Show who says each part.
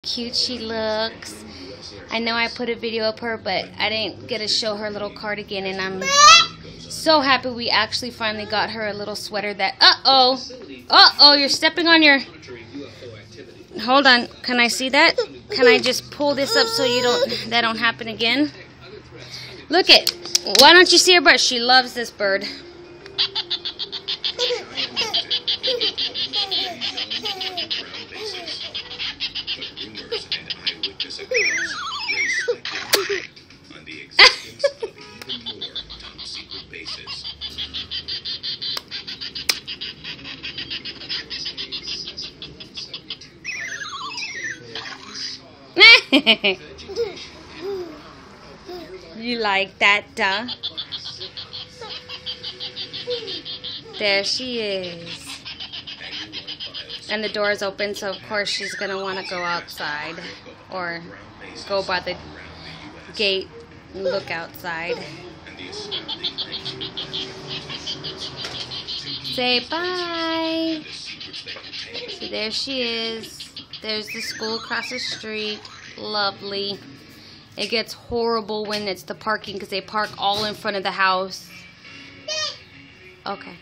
Speaker 1: Cute she looks. I know I put a video of her, but I didn't get to show her little cardigan, and I'm so happy we actually finally got her a little sweater that... Uh-oh, you're stepping on your... Hold on, can I see that? Can I just pull this up so that don't happen again? Look it. Why don't you see her bird? She loves this bird. You like that, duh? There she is. And the door is open, so of course she's going to want to go outside or go by the gate and look outside. Say bye. So there she is. There's the school across the street. Lovely. It gets horrible when it's the parking because they park all in front of the house. Okay.